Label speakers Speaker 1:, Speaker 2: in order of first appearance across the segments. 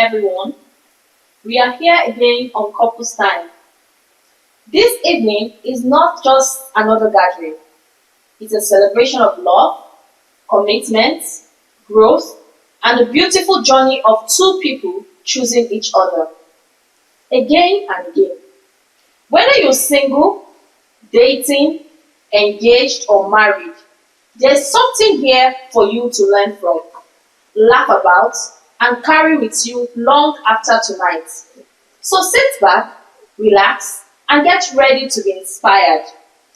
Speaker 1: everyone. We are here again on Couples Time. This evening is not just another gathering. It's a celebration of love, commitment, growth, and the beautiful journey of two people choosing each other. Again and again. Whether you're single, dating, engaged, or married, there's something here for you to learn from, laugh about, and carry with you long after tonight. So sit back, relax, and get ready to be inspired,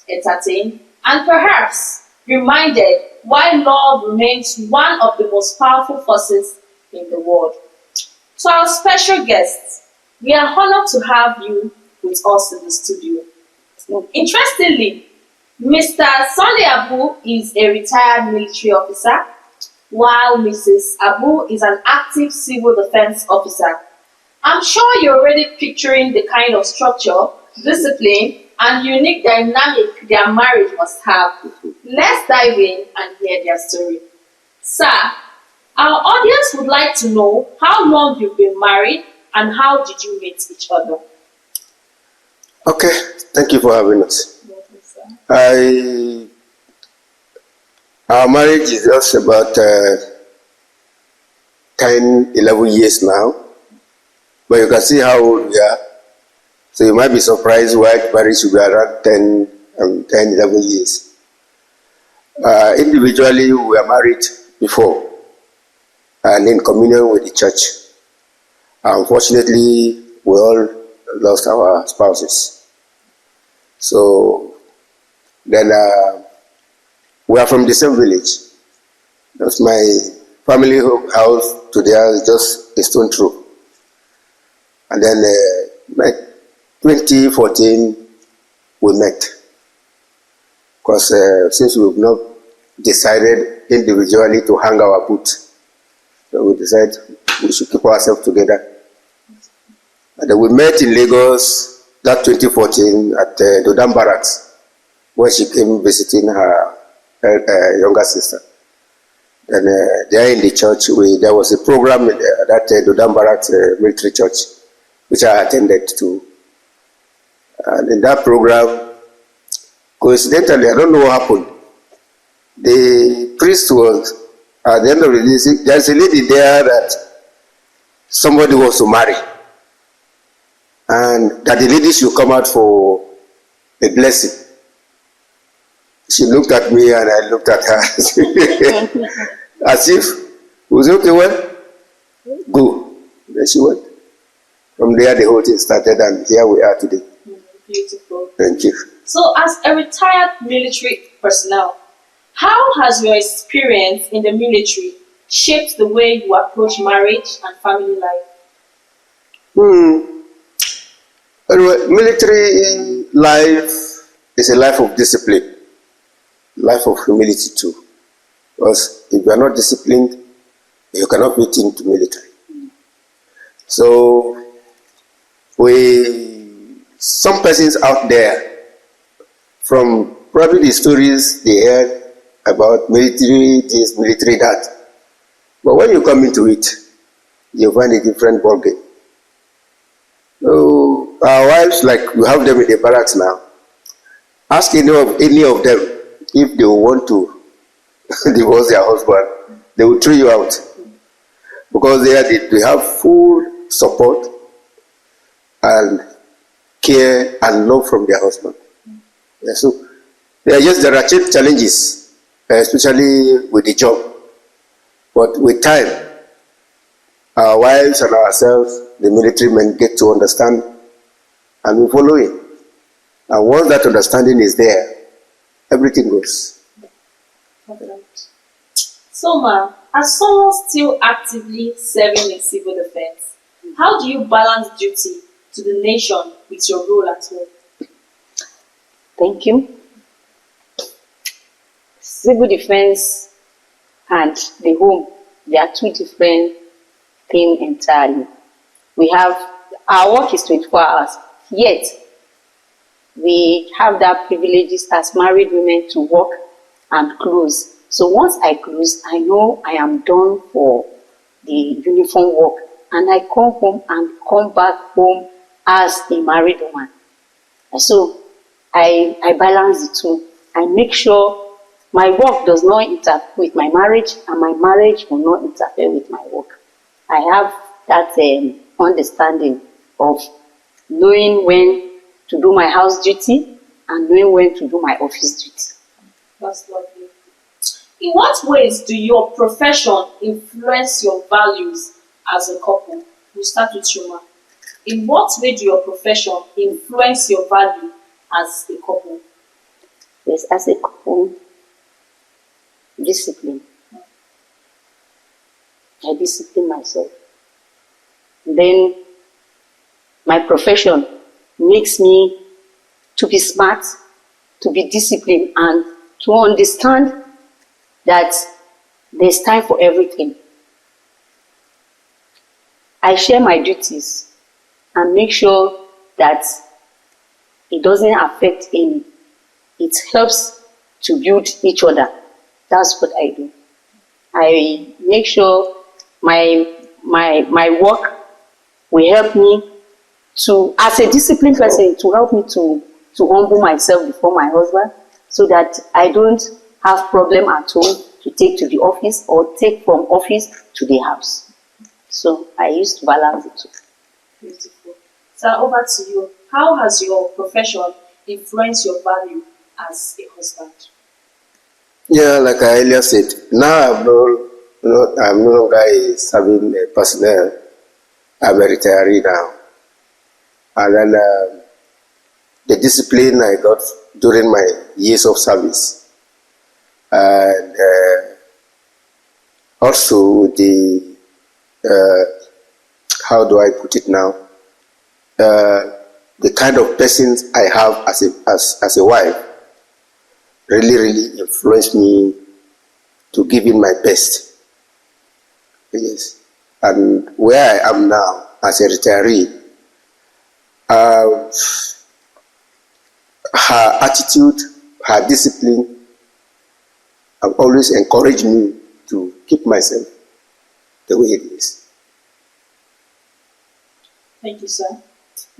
Speaker 1: entertained, and perhaps reminded why love remains one of the most powerful forces in the world. To our special guests, we are honored to have you with us in the studio. Interestingly, Mr. Sunday Abu is a retired military officer, while Mrs. Abu is an active civil defense officer. I'm sure you're already picturing the kind of structure, discipline, and unique dynamic their marriage must have. Let's dive in and hear their story. Sir, our audience would like to know how long you've been married and how did you meet each other?
Speaker 2: Okay, thank you for having us. Our marriage is just about 10, 11 years now, but you can see how old we are. So you might be surprised why marriage should be around 10, 11 years. Individually, we were married before and in communion with the church. Unfortunately, we all lost our spouses. So then we are from the same village. That's my family house to theirs, just a stone throw. And then 2014 we met. Because since we've not decided individually to hang our boots, so we decided we should keep ourselves together. And then we met in Lagos that 2014 at Dodam Barracks, where she came visiting her younger sister. And there in the church, there was a program at that Dodam Barracks military church, which I attended to. And in that program, coincidentally, I don't know what happened. The priest was, at the end of the day, there's a lady there that somebody wants to marry. And that the lady should come out for a blessing. She looked at me and I looked at her as if it was okay, well, go. Then she went. From there, the whole thing started, and here we are today.
Speaker 1: Beautiful.
Speaker 2: Thank you.
Speaker 1: So, as a retired military personnel, how has your experience in the military shaped the way you approach marriage and family life?
Speaker 2: Anyway, military life is a life of discipline, life of humility too. Because if you are not disciplined, you cannot fit into military. So, some persons out there, from probably the stories they heard about military this, military that, but when you come into it, you find a different ballgame. So our wives, like we have them in the barracks now, ask any of them if they want to divorce their husband, they will throw you out. Because they have full support and care and love from their husband. Yeah, so there are challenges, especially with the job. But with time, our wives and ourselves, the military men, get to understand and we follow it. And once that understanding is there, everything goes.
Speaker 1: So, ma, as someone still actively serving in civil defense, how do you balance duty to the nation with your role at home?
Speaker 3: Thank you. Civil defense and the home, they are two different things entirely. Our work is 24 hours, yet we have that privileges as married women to work and close. So once I close, I know I am done for the uniform work and I come home and come back home as a married woman. And so I balance the two. I make sure my work does not interfere with my marriage, and my marriage will not interfere with my work. I have that understanding of knowing when to do my house duty and knowing when to do my office duty.
Speaker 1: That's lovely. In what ways do your profession influence your values as a couple? We'll start with Shoma. In what way do your profession influence your value as a couple?
Speaker 3: Yes, as a couple, discipline. I discipline myself. Then my profession makes me to be smart, to be disciplined, and to understand that there's time for everything. I share my duties and make sure that it doesn't affect any. It helps to build each other. That's what I do. I make sure my work will help me to, as a disciplined person, to help me to humble myself before my husband, so that I don't have problem at home to take to the office or take from office to the house. So I used to balance it too.
Speaker 1: Beautiful. So over to you. How has your profession influenced your value as a husband?
Speaker 2: Yeah, like I earlier said, now I'm no longer serving personnel. I'm a retiree now. And then the discipline I got during my years of service, and also the how do I put it now? The kind of persons I have as a wife really influenced me to give in my best. Yes, and where I am now as a retiree, her attitude, her discipline have always encouraged me to keep myself the way it is.
Speaker 1: Thank you, sir.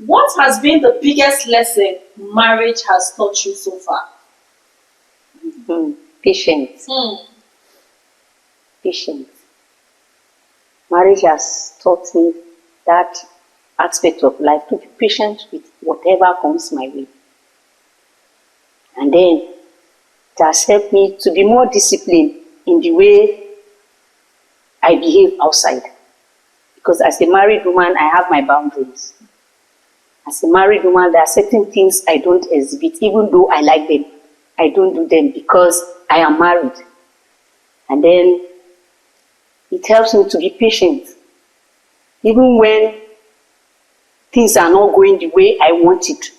Speaker 1: What has been the biggest lesson marriage has taught you so far?
Speaker 3: Patience. Patience. Marriage has taught me that aspect of life, to be patient with whatever comes my way. And then it has helped me to be more disciplined in the way I behave outside. Because as a married woman, I have my boundaries. As a married woman, there are certain things I don't exhibit, even though I like them. I don't do them because I am married. And then it helps me to be patient. Even when things are not going the way I want it,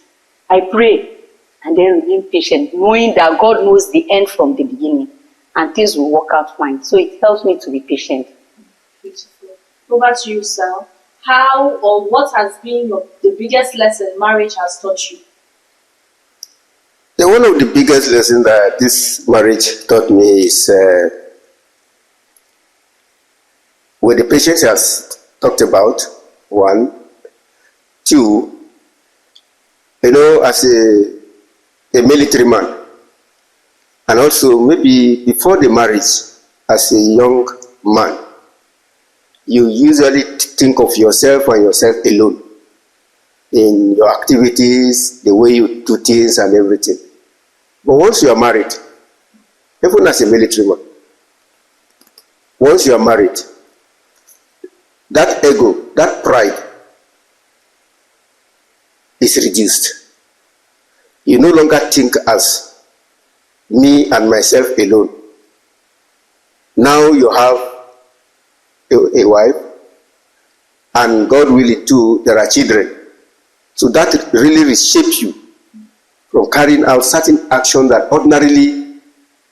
Speaker 3: I pray and then remain patient, knowing that God knows the end from the beginning and things will work out fine. So it helps me to be patient.
Speaker 1: Beautiful. Over to you, sir. How or what has been the biggest lesson marriage has taught you?
Speaker 2: One of the biggest lessons that this marriage taught me is with the patience has talked about, 1. 2, as a military man, and also maybe before the marriage, as a young man, you usually think of yourself and yourself alone in your activities, the way you do things and everything. But once you are married, even as a military man, once you are married, that ego, that pride is reduced. You no longer think as me and myself alone. Now you have a wife, and God willing too, there are children. So that really reshapes you from carrying out certain action that ordinarily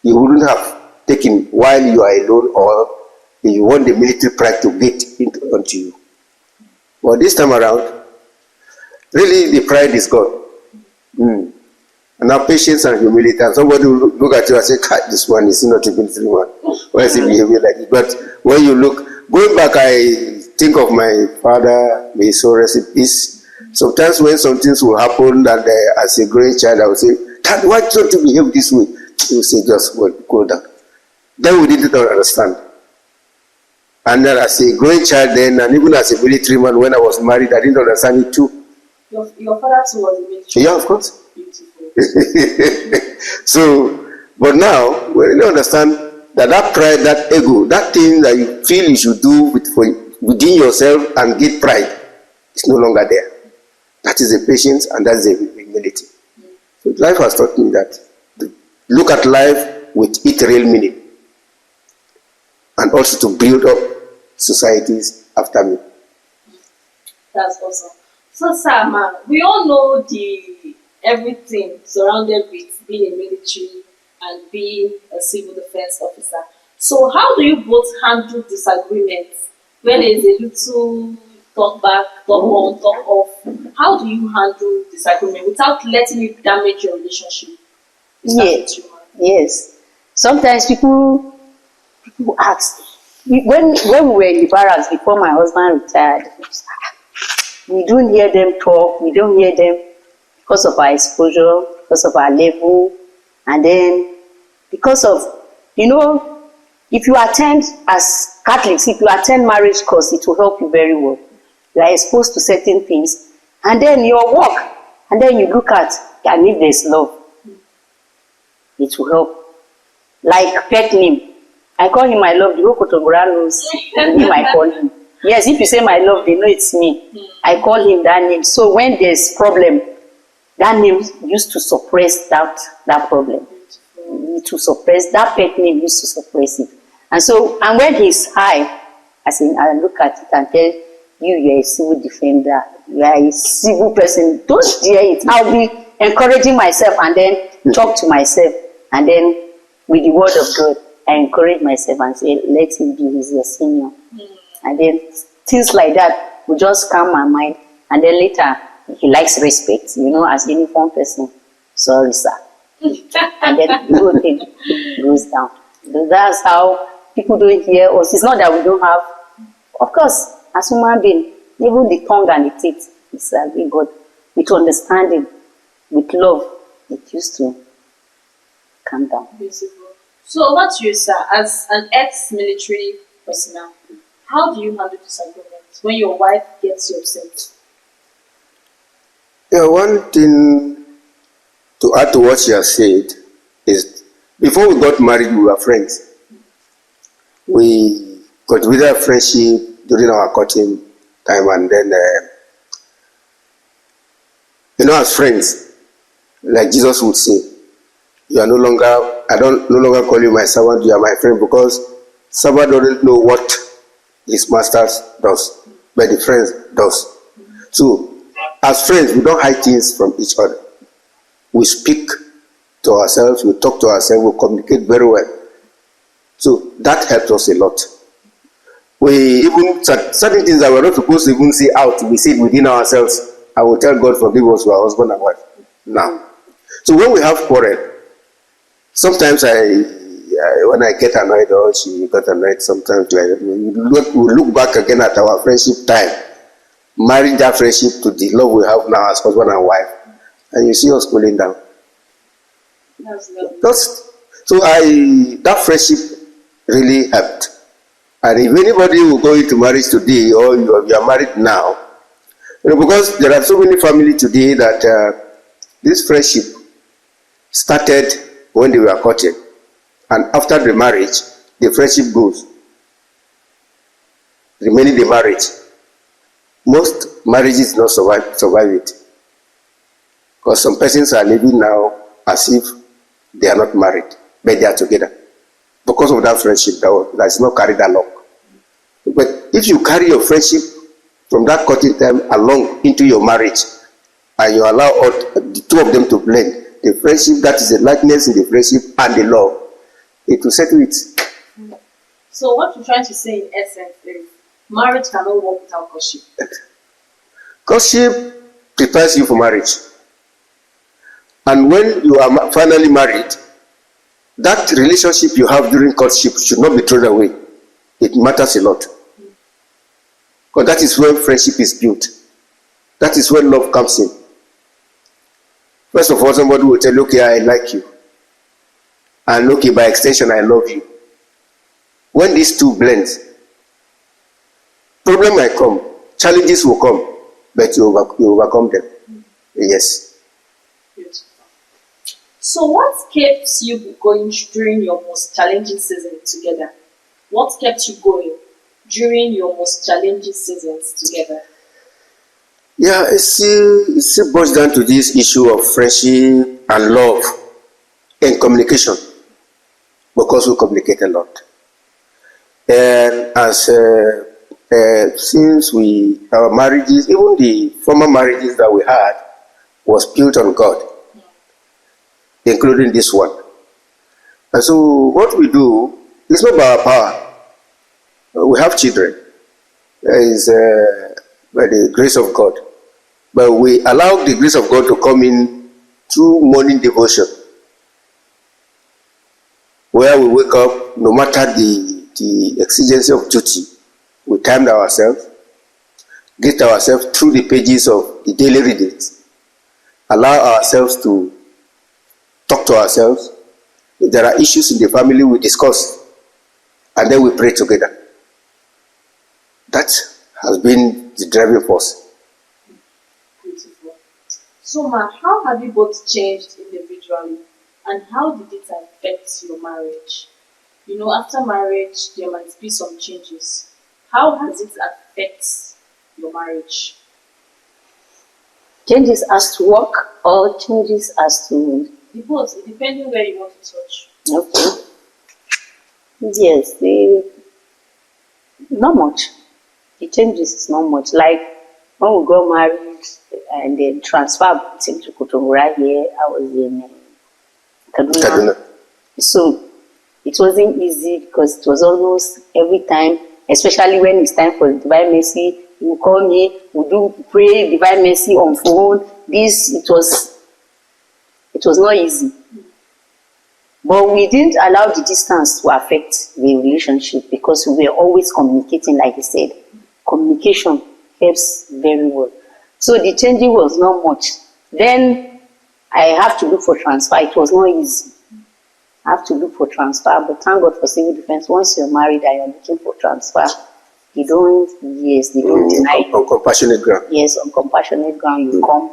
Speaker 2: you wouldn't have taken while you are alone, or you want the military pride to get onto you. But this time around, really the pride is gone. And now patience and humility, and somebody will look at you and say, this one is not a military man. Why is he behaving like this? But when you look, going back, I think of my father, may his soul rest in peace. Sometimes when some things will happen, and as a growing child, I would say, Dad, why don't you behave this way? He would say, just go down. Then we didn't understand. And then as a growing child then, and even as a military man, when I was married, I didn't understand it too.
Speaker 1: Your father too was a military?
Speaker 2: Yeah, of course.
Speaker 1: Beautiful.
Speaker 2: So, but now, we really understand that pride, that ego, that thing that you feel you should do within yourself and get pride is no longer there. That is the patience and that is the humility. So life has taught me that to look at life with its real meaning and also to build up societies after me.
Speaker 1: That's awesome. So, sir, man, we all know everything surrounded with being a military and being a civil defense officer. So, how do you both handle disagreements when there is a little talk back, talk on, talk off? How do you handle disagreement without letting it damage your relationship?
Speaker 3: Yes. Sometimes people ask, when we were in the barracks before my husband retired, we don't hear them talk, we don't hear them because of our exposure, because of our level, and then because of, if you attend, as Catholics, if you attend marriage course, it will help you very well. You are exposed to certain things, and then your work, and then you look at, and if there's love, it will help. Like pet name. I call him my love, the whole Kontagora knows him, I call him. Yes, if you say my love, they know it's me. I call him that name. So when there's problem, that name used to suppress that problem. To suppress, that pet name used to suppress it. And when he's high, I look at it and tell you're a civil defender, you are a civil person, don't dare it. I'll be encouraging myself and then talk to myself. And then with the word of God, I encourage myself and say, let him be, he's your senior. And then things like that will just calm my mind. And then later, he likes respect, as a uniform person. Sorry, sir. And then the whole thing goes down. That's how people don't hear us. It's not that we don't have, of course, as human beings, even the tongue and the teeth is with God. With understanding, with love, it used to calm down.
Speaker 1: Beautiful. So over to you, sir, as an ex-military personnel, how do you handle disagreements when your wife gets you upset?
Speaker 2: Yeah, one thing to add to what she has said is, before we got married, we were friends. We cultivated a friendship during our courting time, and then, as friends, like Jesus would say, I no longer call you my servant, you are my friend, because servant doesn't know what his master does, but the friend does. So, as friends, we don't hide things from each other. We speak to ourselves, we talk to ourselves, we communicate very well. So, that helps us a lot. We even, certain things that we're not supposed to even say out, we say it within ourselves. I will tell God forgive us for our husband and wife. Now, so when we have quarrel, sometimes when I get annoyed or she got annoyed, sometimes we look back again at our friendship time, marry that friendship to the love we have now as husband and wife, and you see us cooling down. So that friendship really helped. And if anybody will go into marriage today, or you are married now, because there are so many families today that this friendship started when they were courting, and after the marriage, the friendship goes, remaining the marriage. Most marriages don't survive it, because some persons are living now as if they are not married, but they are together, because of that friendship that is not carried along. But if you carry your friendship from that courting time along into your marriage, and you allow the two of them to blend, the friendship, that is the likeness in the friendship and the love, it will settle it.
Speaker 1: So what you're trying to say in essence is, marriage cannot work without courtship.
Speaker 2: Courtship prepares you for marriage. And when you are finally married, that relationship you have during courtship should not be thrown away. It matters a lot. Because that is where friendship is built. That is where love comes in. First of all, somebody will tell you, okay, I like you. And okay, by extension, I love you. When these two blend, problem might come, challenges will come, but you overcome them. Yes.
Speaker 1: Beautiful. So what kept you going during your most challenging season together? What kept you going during your most challenging seasons together?
Speaker 2: Yeah, it still boils down to this issue of friendship and love and communication, because we communicate a lot. And as since our marriages, even the former marriages that we had, was built on God, including this one. And so what we do is not by our power. We have children. There is by the grace of God. But we allow the grace of God to come in through morning devotion, where we wake up, no matter the exigency of duty, we timed ourselves, get ourselves through the pages of the daily readings, allow ourselves to talk to ourselves. If there are issues in the family, we discuss, and then we pray together. That has been the driving force.
Speaker 1: Beautiful. So, Ma, how have you both changed individually, and how did it affect your marriage? You know, after marriage, there might be some changes. How has it affected your marriage?
Speaker 3: Changes as to work or changes as to...
Speaker 1: Both, depending where you want to touch.
Speaker 3: Okay. Yes, not much. The changes is not much. Like when we got married and then transferred to Kontagora here, I was in Kaduna. So it wasn't easy because it was almost every time, especially when it's time for Divine Mercy, you will call me, we do pray Divine Mercy on phone. It was not easy. But we didn't allow the distance to affect the relationship because we were always communicating, like I said. Communication helps very well. So the changing was not much. Then I have to look for transfer. It was not easy. I have to look for transfer, but thank God for civil defense. Once you're married and you're looking for transfer, they don't deny you.
Speaker 2: On compassionate ground.
Speaker 3: Yes, on compassionate ground, you come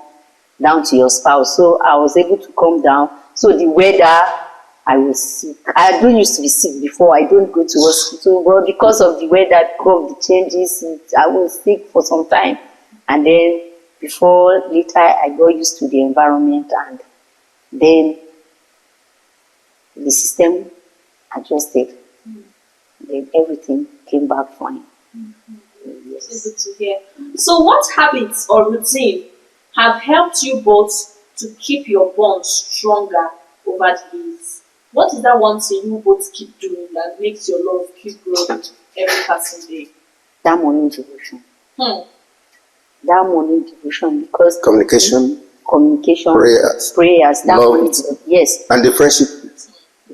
Speaker 3: down to your spouse. So I was able to come down. So the weather, I was sick. I don't used to be sick before. I don't go to hospital, but because of the weather, because of the changes, I was sick for some time. And then later, I got used to the environment, and then the system adjusted. Then everything came back fine. Yes.
Speaker 1: It's good to hear. So what habits or routine have helped you both to keep your bond stronger over the years? What is that one thing you both keep doing that makes your love keep growing every passing day?
Speaker 3: That morning devotion. That morning devotion, because communication, prayers, that
Speaker 2: love,
Speaker 3: morning, yes,
Speaker 2: and the friendship.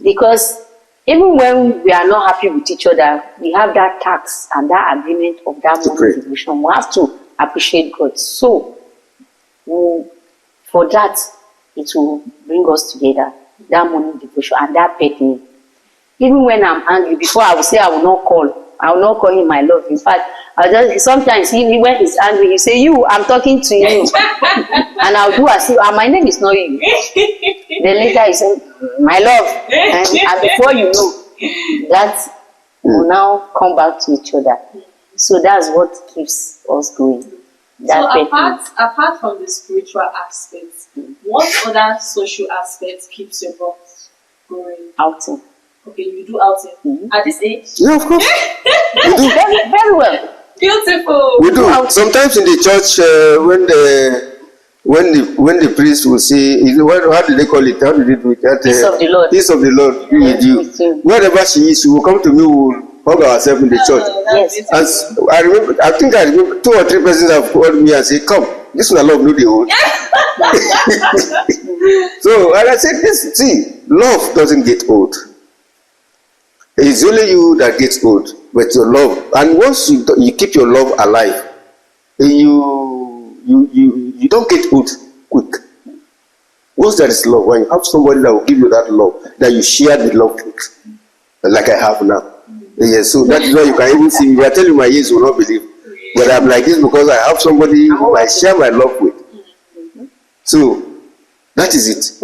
Speaker 3: Because even when we are not happy with each other, we have that task and that agreement of that morning devotion. We have to appreciate God. So for that, it will bring us together. That morning devotion and that pet me. Even when I'm angry, before I will say I will not call him my love. In fact, sometimes when he's angry, he say, you, I'm talking to you. And I'll do as if, my name is not you. Then later he say, my love. And before you know, that will now come back to each other. So that's what keeps us going.
Speaker 1: So apart from the spiritual aspects, what other social aspects keeps your bond going?
Speaker 3: Outing.
Speaker 1: Okay, you do outing at this age?
Speaker 2: Yeah, of course. We do.
Speaker 3: Very, very well.
Speaker 1: Beautiful.
Speaker 2: We do. Sometimes in the church, when the priest will say, how do they call it? How do they do it?
Speaker 3: Peace of the Lord.
Speaker 2: Peace of the Lord be with you. Wherever she is, she will come to me. We will hug ourselves in the church.
Speaker 3: Yes.
Speaker 2: And I think I remember 2 or 3 persons have called me and say, come, this one I love, no the old. So, and I said, love doesn't get old. It's only you that gets old, but your love, and once you keep your love alive, you don't get old quick. Once there is love, when you have somebody that will give you that love, that you share the love with, like I have now. Yes, so that is why you can even see me. I tell you, my ears will not believe. But I'm like this because I have somebody who I share my love with. So that is it.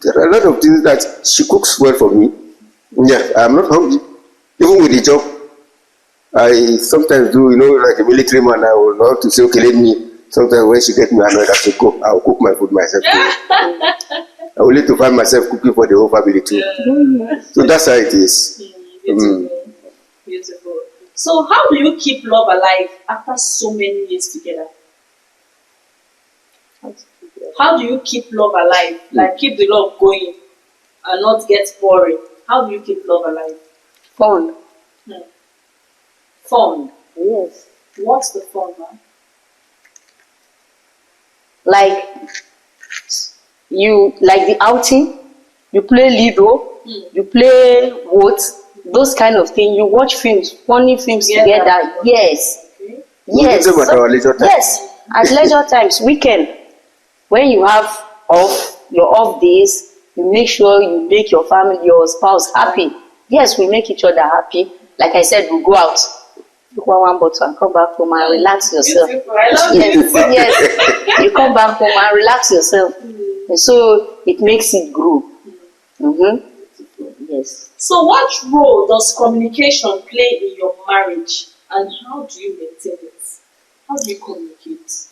Speaker 2: There are a lot of things that she cooks well for me. Yeah, I'm not hungry. Even with the job, I sometimes do, like a military man, I will love to say, okay, let me. Sometimes when she gets me annoyed, I say, cook. I'll cook my food myself too. I will need to find myself cooking for the whole family too. So that's how it is.
Speaker 1: Beautiful. Beautiful. So how do you keep love alive after so many years together? How do you keep love alive? Like keep the love going and not get boring. How do you keep love alive?
Speaker 3: Fun.
Speaker 1: Fun.
Speaker 3: Yes.
Speaker 1: What's the fun, man?
Speaker 3: Like the outing, you play Lido, you play what, those kind of things. You watch films, funny films together. Yes.
Speaker 1: Okay.
Speaker 3: Yes.
Speaker 2: At our leisure time.
Speaker 3: Yes. At leisure times, weekend. When you have your off days, you make sure you make your family, your spouse happy. Yes, we make each other happy. Like I said, we go out, take one bottle and come back home and relax yourself.
Speaker 1: Beautiful. I love
Speaker 3: Yes,
Speaker 1: it.
Speaker 3: yes. You come back home and relax yourself. And so it makes it grow. Yes.
Speaker 1: So what role does communication play in your marriage and how do you maintain it? How do you communicate?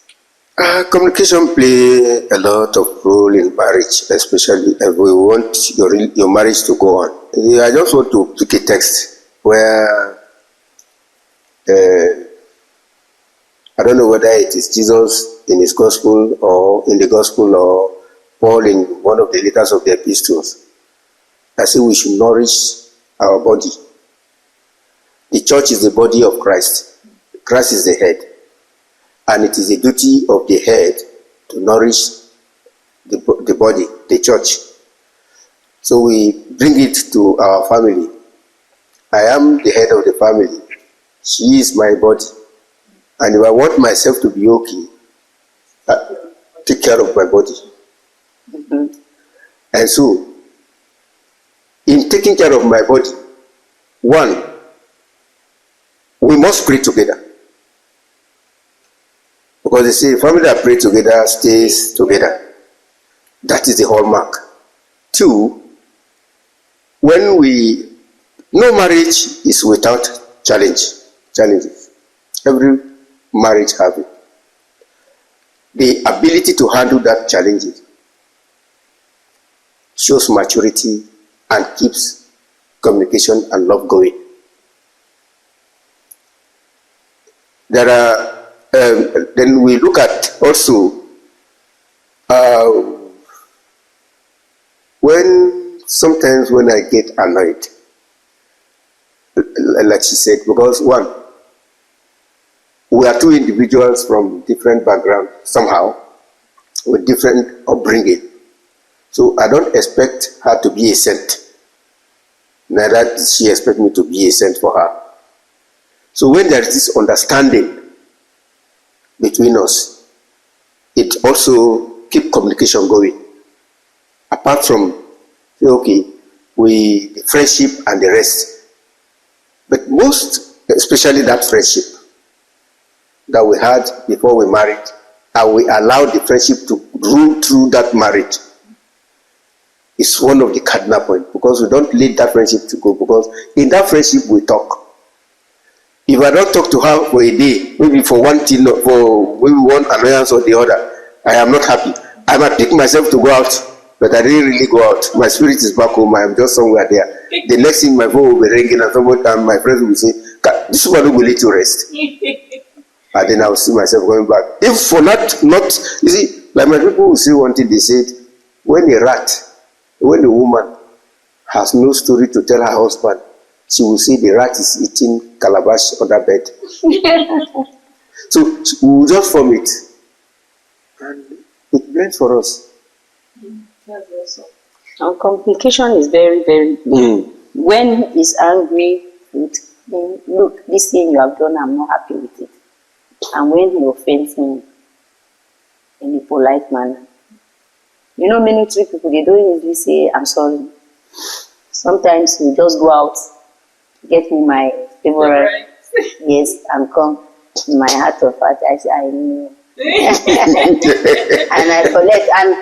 Speaker 2: Communication play a lot of role in marriage, especially if we want your marriage to go on. I just want to pick a text where I don't know whether it is Jesus in his gospel or in the gospel or Paul in one of the letters of the epistles. I say we should nourish our body. The church is the body of Christ. Christ is the head. And it is the duty of the head to nourish the body, the church. So we bring it to our family. I am the head of the family. She is my body. And if I want myself to be okay, I take care of my body. And so, in taking care of my body, one, we must pray together. Because they say, family that pray together stays together. That is the hallmark. Two, no marriage is without challenges. Every marriage has it. The ability to handle that challenges shows maturity and keeps communication and love going. Then we look at also sometimes when I get annoyed, like she said, because one, we are two individuals from different backgrounds somehow, with different upbringing. So I don't expect her to be a saint. Neither does she expect me to be a saint for her. So when there is this understanding between us, it also keeps communication going. Apart from, the friendship and the rest. But most, especially that friendship that we had before we married, and we allowed the friendship to rule through that marriage, is one of the cardinal points, because we don't let that friendship to go, because in that friendship we talk. If I don't talk to her for a day, maybe for one thing, for maybe one annoyance or the other, I am not happy. I might pick myself to go out, but I didn't really go out. My spirit is back home. I am just somewhere there. The next thing, my phone will be ringing, and my friends will say, "This one will let you rest." And then I will see myself going back. If for not, you see, like my people will say one thing. They said, when a woman has no story to tell her husband, she will say the rat is eating calabash on her bed. So we will just form it. And it blends for us.
Speaker 1: That's awesome.
Speaker 3: And communication is very, very good. When he's angry with him, look, this thing you have done, I'm not happy with it. And when he offends me in a polite manner, you know, military people, they don't usually say, I'm sorry. Sometimes we just go out, get me my favorite, yes, and come. In my heart of heart, I say, I know. And I collect, and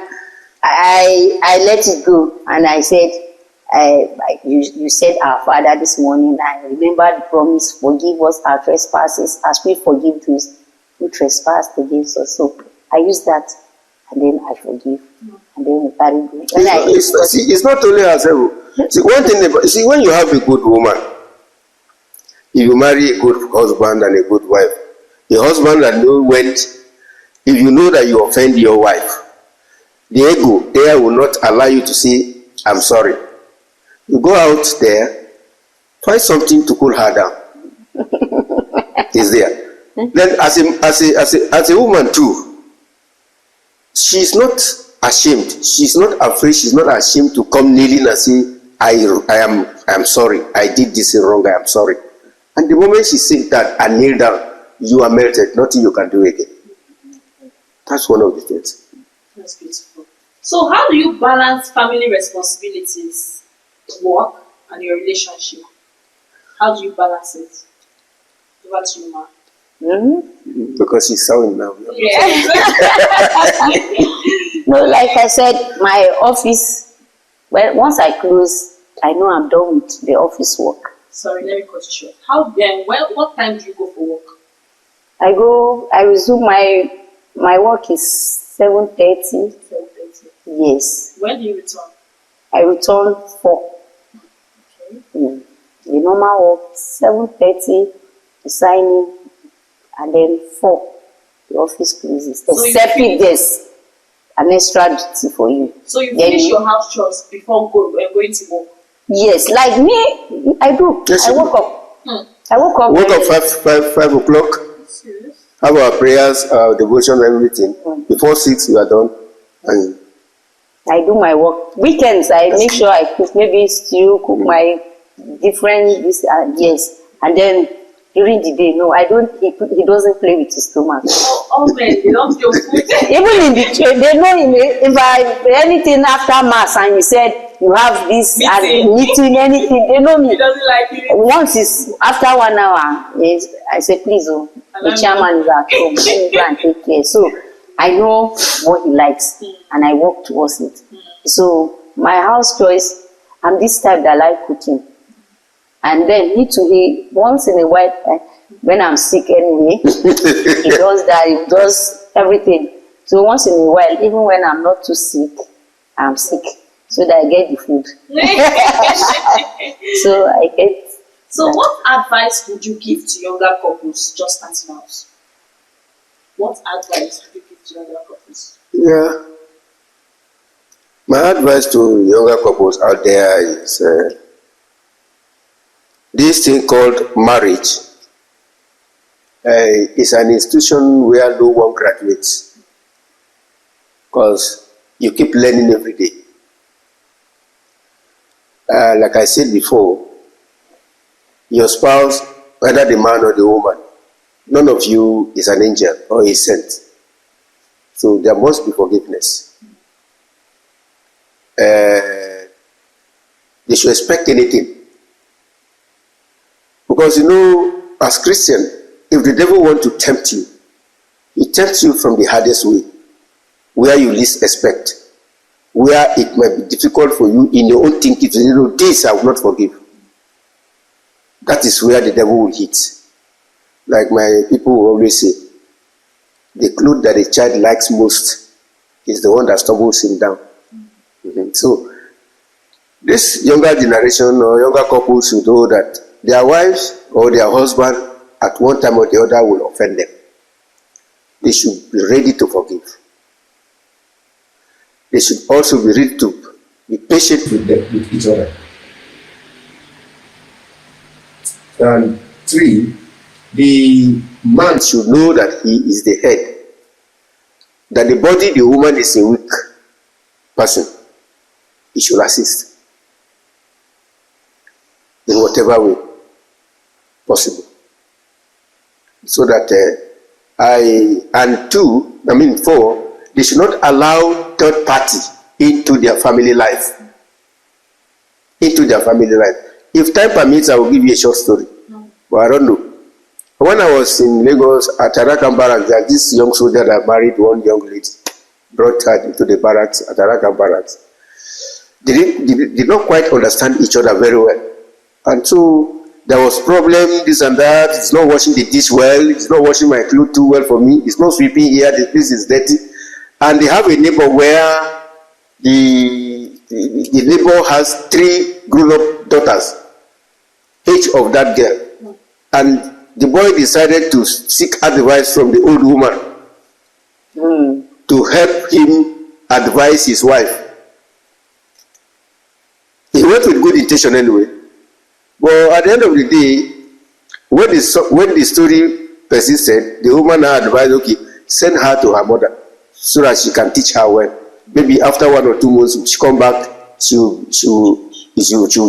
Speaker 3: I let it go. And I said, you said our Father this morning. I remember the promise, forgive us our trespasses as we forgive those who trespass against us. So I use that, and then I forgive, and then we carry go.
Speaker 2: It's not only ourselves. See, one thing, see, when you have a good woman, if you marry a good husband and a good wife, the husband that know when, if you know that you offend your wife, the ego there will not allow you to say, I'm sorry. You go out there, find something to cool her down. It's there. Then as a woman too, she's not ashamed. She's not afraid. She's not ashamed to come kneeling and say, I am sorry. I did this wrong. I am sorry. And the moment she said that and kneel down, you are melted. Nothing you can do again. That's one of the things.
Speaker 1: That's beautiful. So how do you balance family responsibilities, work, and your relationship? How do you balance it? Over to you, Ma.
Speaker 2: Because she's sound now.
Speaker 1: Yes.
Speaker 3: No, like I said, my office, well, once I close, I know I'm done with the office work.
Speaker 1: Sorry, let me cut you short. How then? Well, what time do you go for work?
Speaker 3: I resume my work is 7:30.
Speaker 1: 7:30.
Speaker 3: Yes.
Speaker 1: When do you return?
Speaker 3: I return 4.
Speaker 1: Okay.
Speaker 3: The normal work 7:30, signing, and then 4 the office closes.
Speaker 1: So
Speaker 3: except if there's an extra duty for you.
Speaker 1: So you finish your house chores before going to work?
Speaker 3: Yes, like me, I do.
Speaker 2: Yes,
Speaker 3: I woke up. I woke up.
Speaker 2: Woke up 5 o'clock.
Speaker 1: Serious?
Speaker 2: Have our prayers, devotion, everything. Before 6, we are done. And
Speaker 3: I do my work. Weekends, I make sure I cook maybe stew, cook my different yes. And then during the day, no, I don't. He doesn't play with his stomach.
Speaker 1: All men, they love your food.
Speaker 3: Even in the church, they know if I anything after mass and you said you have this meeting, anything, they know me.
Speaker 1: He doesn't like it.
Speaker 3: Once it's after 1 hour, yes, I say please, the chairman is at home. Let me go and take care. So I know what he likes, and I work towards it. So my house choice, I'm this type that like cooking. And then he once in a while, when I'm sick anyway, he does that, he does everything. So once in a while, even when I'm not too sick, I'm sick, so that I get the food. So I get.
Speaker 1: So what advice would you give to younger couples just starting out? What advice would you give to younger couples?
Speaker 2: yeah. My advice to younger couples out there is this thing called marriage is an institution where no one graduates, because you keep learning every day. Like I said before, your spouse, whether the man or the woman, none of you is an angel or is sent. So there must be forgiveness. They should expect anything. Because as Christian, if the devil wants to tempt you, he tempts you from the hardest way, where you least expect, where it might be difficult for you in your own thinking to say, this I will not forgive. That is where the devil will hit. Like my people will always say, the cloth that a child likes most is the one that stumbles him down. So, this younger generation or younger couples should know that their wives or their husband at one time or the other will offend them. They should be ready to forgive. They should also be ready to be patient with them, with each other. And 3, the man should know that he is the head. That the body, the woman is a weak person. he should assist in whatever way possible. So that four, they should not allow third party into their family life. If time permits, I will give you a short story. But I don't know. When I was in Lagos at Arakan Barracks, there this young soldier that married one young lady, brought her into the barracks at Arakan Barracks. They did not quite understand each other very well. And so there was problem, this and that. It's not washing the dish well. It's not washing my clothes too well for me. It's not sweeping here. The place is dirty. And they have a neighbor where the neighbor has 3 grown-up daughters, each of that girl. And the boy decided to seek advice from the old woman to help him advise his wife. He went with good intention anyway. But at the end of the day, when the story persisted, the woman advised, okay, send her to her mother so that she can teach her well. Maybe after 1 or 2 months, she come back, she will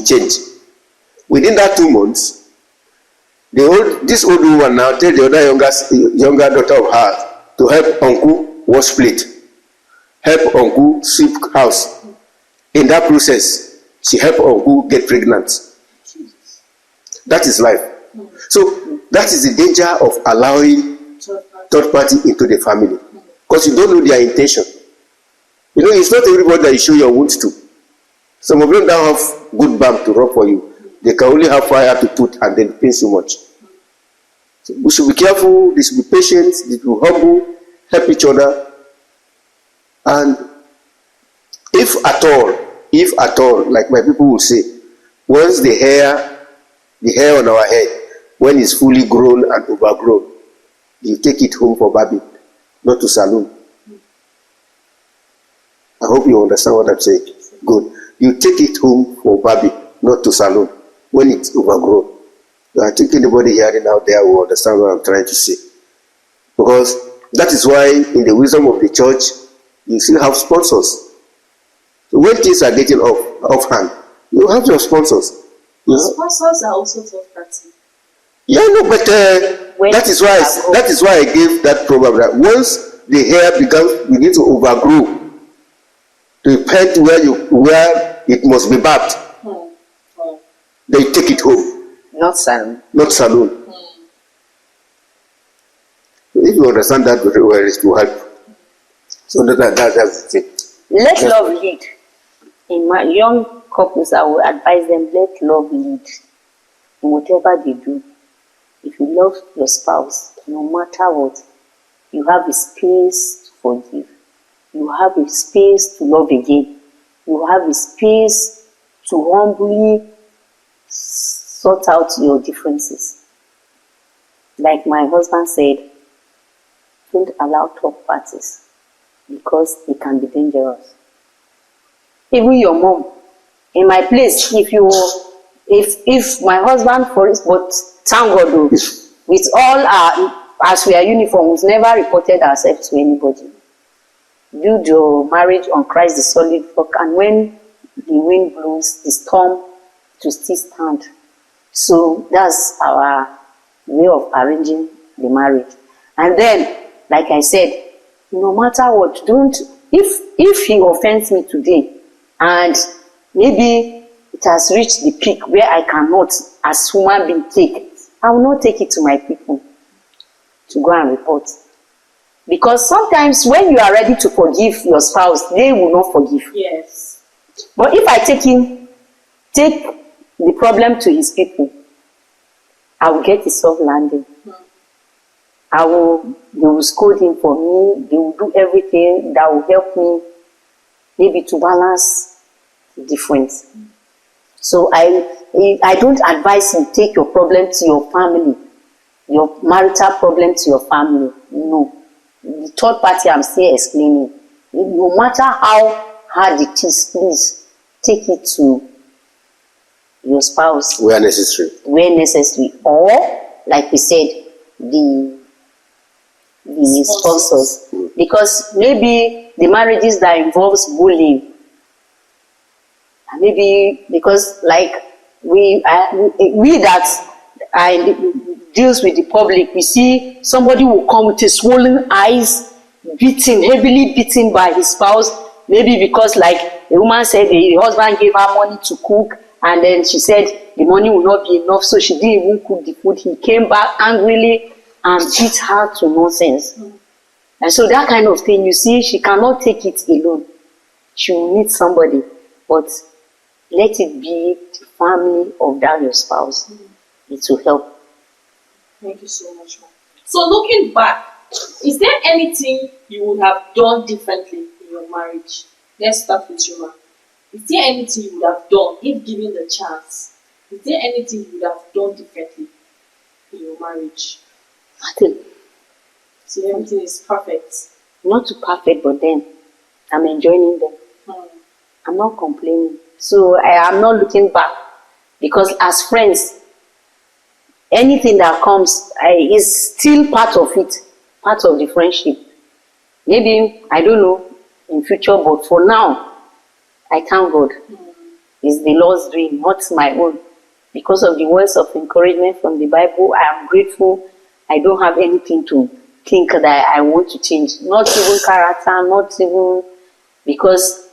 Speaker 2: change. Within that 2 months, this old woman now tell the other younger daughter of hers to help uncle wash plate, help uncle sweep house. In that process, she helped uncle get pregnant. That is life. So that is the danger of allowing third party into the family, because you don't know their intention. You know, it's not everybody that you show your wounds to. Some of them don't have good balm to rub for you. They can only have fire to put, and then it pains so much. So we should be careful, we should be patient, we should be humble, help each other. And if at all, like my people will say, once the hair on our head, when it's fully grown and overgrown, you take it home for barbing, not to salon. I hope you understand what I'm saying. Good. You take it home for barbing, not to salon, when it's overgrown. I think anybody hearing out there will understand what I'm trying to say. Because that is why in the wisdom of the church, you still have sponsors. So when things are getting off hand, you have your sponsors.
Speaker 1: Sponsors are also third party.
Speaker 2: Yeah, no, but that is why I gave that proverb that once the hair begins to overgrow to a point where it must be barbed, they take it home.
Speaker 3: Not salon.
Speaker 2: Not salon. If you understand that very well, it will help. So that's it.
Speaker 3: Let love lead. In my young couples, I will advise them, let love lead in whatever they do. If you love your spouse, no matter what, you have a space to forgive. You have a space to love again. You have a space to humbly sort out your differences. Like my husband said, don't allow third parties because they can be dangerous. Even your mom. In my place, if my husband, but thank God though, with all our, as we are uniform, we've never reported ourselves to anybody. Build your marriage on Christ the solid rock, and when the wind blows, the storm, to still stand. So that's our way of arranging the marriage. And then, like I said, no matter what, if he offends me today, and maybe it has reached the peak where I cannot, as human being, take, I will not take it to my people to go and report. Because sometimes when you are ready to forgive your spouse, they will not forgive.
Speaker 1: Yes.
Speaker 3: But if I take the problem to his people, I will get a soft landing. They will scold him for me. They will do everything that will help me, maybe to balance the difference. So I don't advise you take your problem to your family, your marital problem to your family. No. The third party I'm still explaining. No matter how hard it is, please take it to your spouse.
Speaker 2: Where necessary.
Speaker 3: Where necessary. Or, like we said, the sponsors. Because maybe the marriages that involves bullying, And maybe because like we that deals with the public, we see somebody will come with a swollen eyes, heavily beaten by his spouse, maybe because like the woman said the husband gave her money to cook, and then she said the money will not be enough, so she didn't even cook the food. He came back angrily and beat her to nonsense. And so that kind of thing, you see, she cannot take it alone. She will need somebody, but let it be the family of that your spouse. It will help.
Speaker 1: Thank you so much, ma'am. So looking back, is there anything you would have done differently in your marriage? Let's start with you, ma'am. Is there anything you would have done if given the chance? Is there anything you would have done differently in your marriage?
Speaker 3: Nothing.
Speaker 1: So everything is perfect.
Speaker 3: Not too perfect, but then I'm enjoying them. I'm not complaining. So I am not looking back, because as friends, anything that comes is still part of it, part of the friendship. Maybe, I don't know, in future, but for now, I thank God. It's the Lord's dream, not my own. Because of the words of encouragement from the Bible, I am grateful. I don't have anything to think that I want to change. Not even character, not even because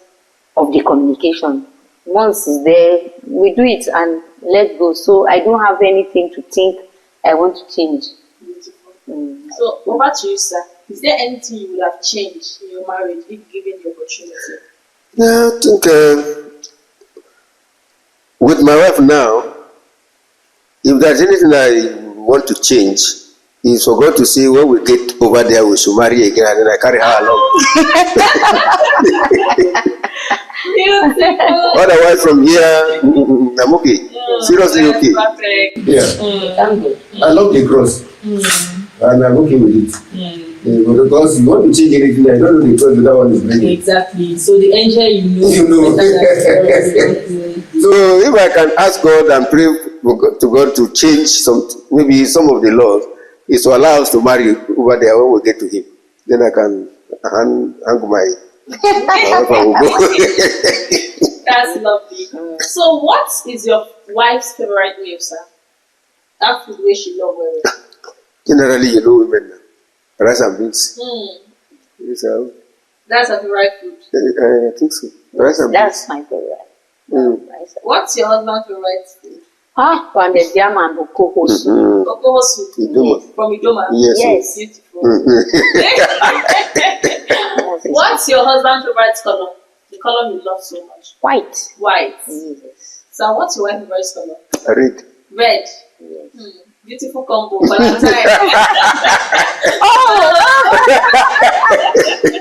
Speaker 3: of the communication. Once it's there, we do it and let go. So I don't have anything to think I want to change.
Speaker 1: Beautiful. So over to you, sir. Is there anything you would have changed in your marriage if given the opportunity?
Speaker 2: Yeah, I think with my wife now, if there's anything I want to change, is for God to say when we get over there we should marry again, and then I carry her along.
Speaker 1: Beautiful.
Speaker 2: Otherwise from here, I'm okay. Seriously okay.
Speaker 1: Perfect.
Speaker 2: Yeah. I love the cross. And I'm okay with it. Because you want to change anything, I don't know the cross that one is bringing.
Speaker 1: Exactly. So the angel
Speaker 2: You know. So if I can ask God and pray to God to change maybe some of the laws, is to allow us to marry over there when we get to him. Then I can hang my wife and we'll go.
Speaker 1: That's lovely. So what is your wife's favorite meal, sir? That's the way she loves it.
Speaker 2: Generally, you know women, rice and beans.
Speaker 1: That's her favorite food.
Speaker 2: I think so. Rice and beans.
Speaker 3: That's my favorite.
Speaker 1: What's your husband's favorite food?
Speaker 3: Pounded yam and okoho soup.
Speaker 1: Okoho soup. From Idoma.
Speaker 2: Yes.
Speaker 1: Beautiful. What's your husband's favorite color? The color you love so much.
Speaker 3: White.
Speaker 1: White.
Speaker 3: Yes.
Speaker 1: So what's your wife's favorite color?
Speaker 2: Red.
Speaker 1: Red.
Speaker 3: Yes.
Speaker 1: Beautiful combo. Valentine.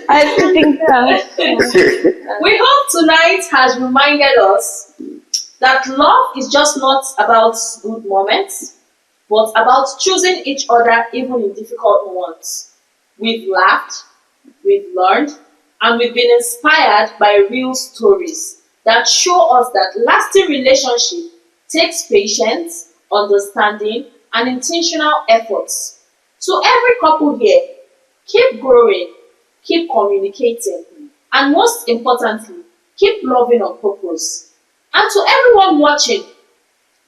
Speaker 3: I think that.
Speaker 1: We hope tonight has reminded us that love is just not about good moments, but about choosing each other even in difficult ones. We've laughed, we've learned, and we've been inspired by real stories that show us that lasting relationship takes patience, understanding, and intentional efforts. So every couple here, keep growing, keep communicating, and most importantly, keep loving on purpose. And to everyone watching,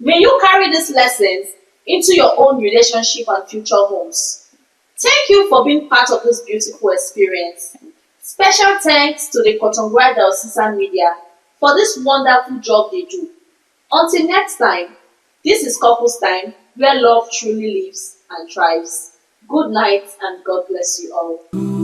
Speaker 1: may you carry these lessons into your own relationship and future homes. Thank you for being part of this beautiful experience. Special thanks to the Kontagora Diocese Media for this wonderful job they do. Until next time, this is Couples Time, where love truly lives and thrives. Good night and God bless you all.